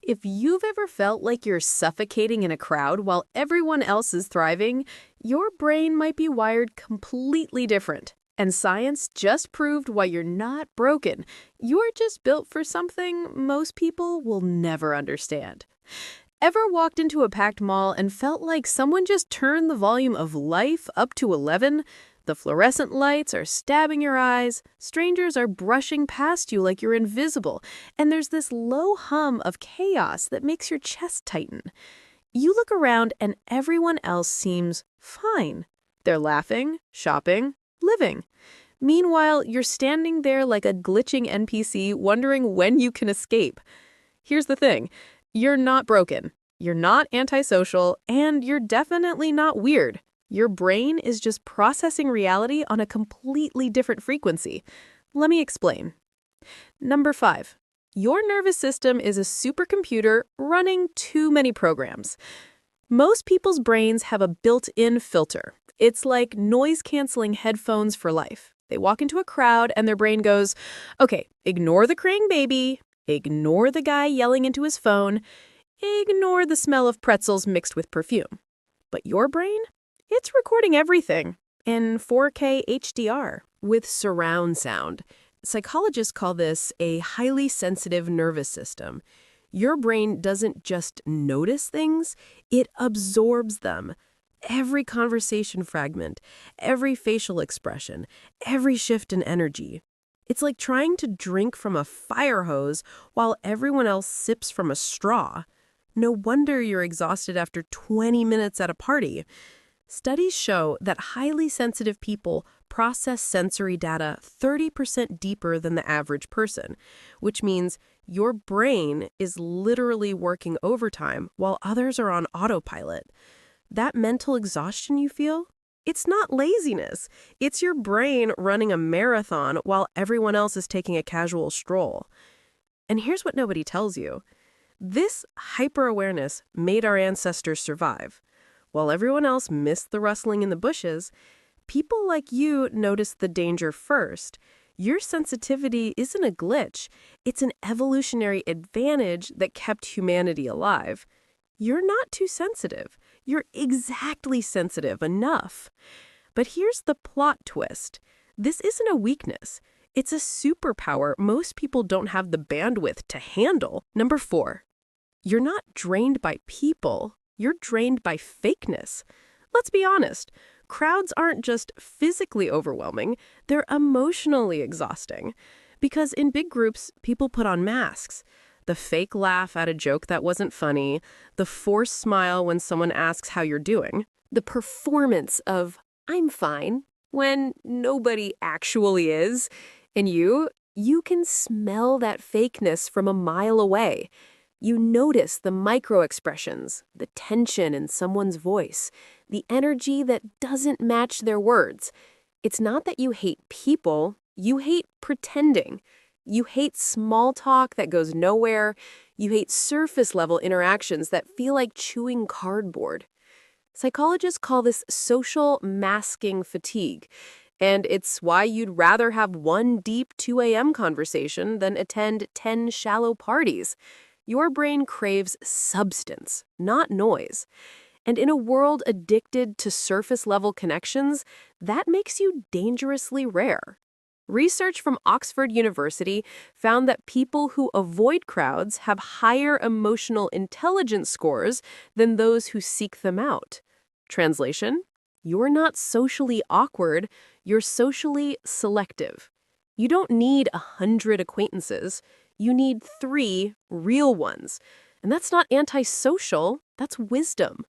If you've ever felt like you're suffocating in a crowd while everyone else is thriving, your brain might be wired completely different. And science just proved why you're not broken. You're just built for something most people will never understand. Ever walked into a packed mall and felt like someone just turned the volume of life up to 11? The fluorescent lights are stabbing your eyes, strangers are brushing past you like you're invisible, and there's this low hum of chaos that makes your chest tighten. You look around and everyone else seems fine. They're laughing, shopping, living. Meanwhile, you're standing there like a glitching NPC wondering when you can escape. Here's the thing. You're not broken. You're not antisocial, and you're definitely not weird. Your brain is just processing reality on a completely different frequency. Let me explain. Number 5. Your nervous system is a supercomputer running too many programs. Most people's brains have a built-in filter. It's like noise-canceling headphones for life. They walk into a crowd and their brain goes, okay, ignore the crying baby, ignore the guy yelling into his phone, ignore the smell of pretzels mixed with perfume. But your brain? It's recording everything in 4K HDR with surround sound. Psychologists call this a highly sensitive nervous system. Your brain doesn't just notice things, it absorbs them. Every conversation fragment, every facial expression, every shift in energy. It's like trying to drink from a fire hose while everyone else sips from a straw. No wonder you're exhausted after 20 minutes at a party. Studies show that highly sensitive people process sensory data 30% deeper than the average person, which means your brain is literally working overtime while others are on autopilot. That mental exhaustion you feel? It's not laziness. It's your brain running a marathon while everyone else is taking a casual stroll. And here's what nobody tells you. This hyper-awareness made our ancestors survive. While everyone else missed the rustling in the bushes, people like you noticed the danger first. Your sensitivity isn't a glitch. It's an evolutionary advantage that kept humanity alive. You're not too sensitive. You're exactly sensitive enough. But here's the plot twist. This isn't a weakness. It's a superpower most people don't have the bandwidth to handle. Number 4, you're not drained by people. You're drained by fakeness. Let's be honest. Crowds aren't just physically overwhelming, they're emotionally exhausting. Because in big groups, people put on masks. The fake laugh at a joke that wasn't funny, the forced smile when someone asks how you're doing, the performance of, I'm fine, when nobody actually is. And you can smell that fakeness from a mile away. You notice the micro-expressions, the tension in someone's voice, the energy that doesn't match their words. It's not that you hate people, you hate pretending. You hate small talk that goes nowhere. You hate surface-level interactions that feel like chewing cardboard. Psychologists call this social masking fatigue, and it's why you'd rather have one deep 2 a.m. conversation than attend 10 shallow parties. Your brain craves substance, not noise. And in a world addicted to surface-level connections, that makes you dangerously rare. Research from Oxford University found that people who avoid crowds have higher emotional intelligence scores than those who seek them out. Translation: you're not socially awkward, you're socially selective. You don't need 100 acquaintances. You need 3 real ones. And that's not antisocial, that's wisdom.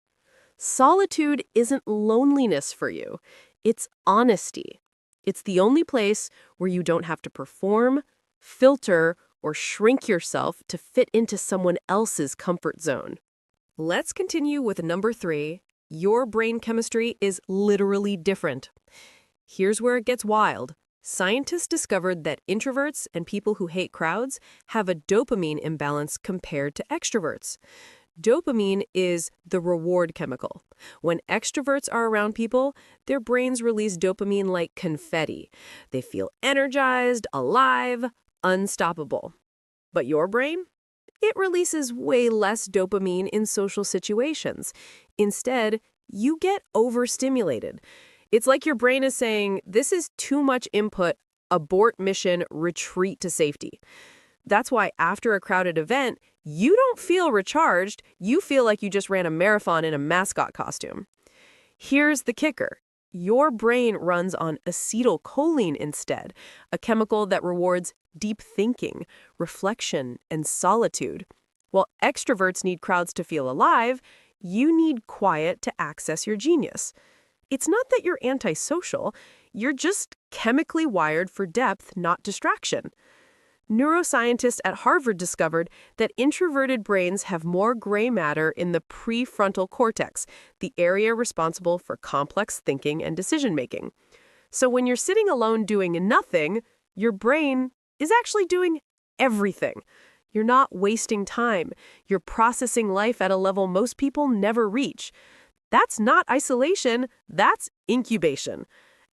Solitude isn't loneliness for you, it's honesty. It's the only place where you don't have to perform, filter, or shrink yourself to fit into someone else's comfort zone. Let's continue with number 3. Your brain chemistry is literally different. Here's where it gets wild. Scientists discovered that introverts and people who hate crowds have a dopamine imbalance compared to extroverts. Dopamine is the reward chemical. When extroverts are around people, their brains release dopamine like confetti. They feel energized, alive, unstoppable. But your brain? It releases way less dopamine in social situations. Instead, you get overstimulated. It's like your brain is saying, this is too much input, abort mission, retreat to safety. That's why after a crowded event, you don't feel recharged, you feel like you just ran a marathon in a mascot costume. Here's the kicker. Your brain runs on acetylcholine instead, a chemical that rewards deep thinking, reflection, and solitude. While extroverts need crowds to feel alive, you need quiet to access your genius. It's not that you're antisocial, you're just chemically wired for depth, not distraction. Neuroscientists at Harvard discovered that introverted brains have more gray matter in the prefrontal cortex, the area responsible for complex thinking and decision-making. So when you're sitting alone doing nothing, your brain is actually doing everything. You're not wasting time. You're processing life at a level most people never reach. That's not isolation, that's incubation.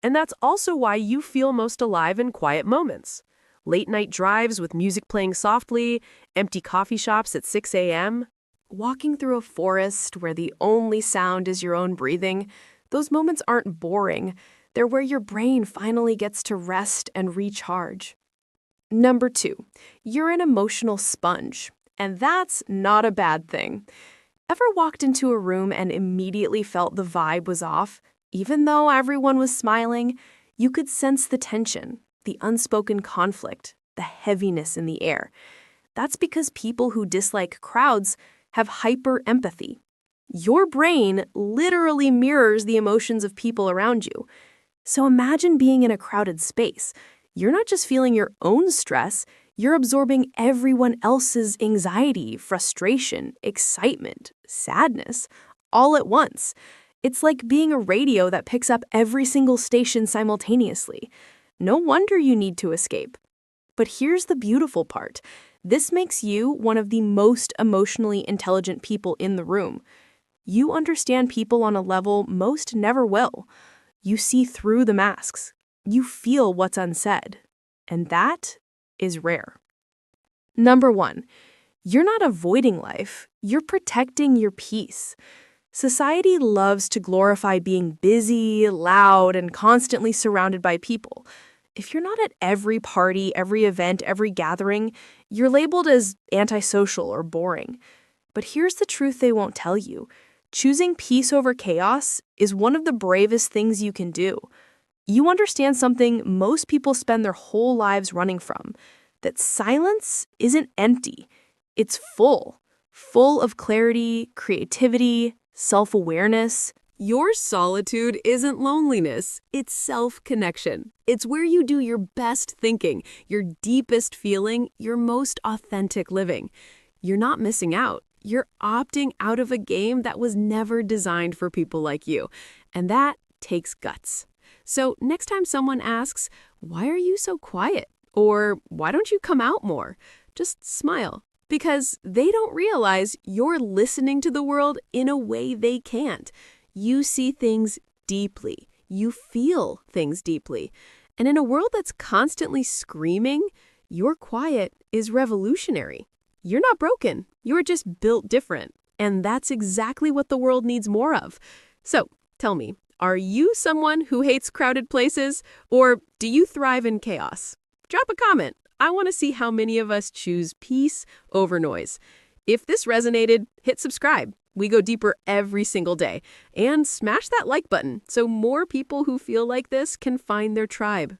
And that's also why you feel most alive in quiet moments. Late-night drives with music playing softly, empty coffee shops at 6 a.m., walking through a forest where the only sound is your own breathing. Those moments aren't boring. They're where your brain finally gets to rest and recharge. Number 2, you're an emotional sponge, and that's not a bad thing. Ever walked into a room and immediately felt the vibe was off? Even though everyone was smiling, you could sense the tension, the unspoken conflict, the heaviness in the air. That's because people who dislike crowds have hyper-empathy. Your brain literally mirrors the emotions of people around you. So imagine being in a crowded space. You're not just feeling your own stress, you're absorbing everyone else's anxiety, frustration, excitement, sadness, all at once. It's like being a radio that picks up every single station simultaneously. No wonder you need to escape. But here's the beautiful part. This makes you one of the most emotionally intelligent people in the room. You understand people on a level most never will. You see through the masks. You feel what's unsaid. And that is rare. Number 1, you're not avoiding life. You're protecting your peace. Society loves to glorify being busy, loud, and constantly surrounded by people. If you're not at every party, every event, every gathering, you're labeled as antisocial or boring. But here's the truth they won't tell you. Choosing peace over chaos is one of the bravest things you can do. You understand something most people spend their whole lives running from, that silence isn't empty. It's full of clarity, creativity, self-awareness. Your solitude isn't loneliness, it's self-connection. It's where you do your best thinking, your deepest feeling, your most authentic living. You're not missing out. You're opting out of a game that was never designed for people like you. And that takes guts. So next time someone asks, "Why are you so quiet?" or "Why don't you come out more?" just smile. Because they don't realize you're listening to the world in a way they can't. You see things deeply. You feel things deeply. And in a world that's constantly screaming, your quiet is revolutionary. You're not broken. You're just built different. And that's exactly what the world needs more of. So, tell me, are you someone who hates crowded places, or do you thrive in chaos? Drop a comment. I want to see how many of us choose peace over noise. If this resonated, hit subscribe. We go deeper every single day. And smash that like button so more people who feel like this can find their tribe.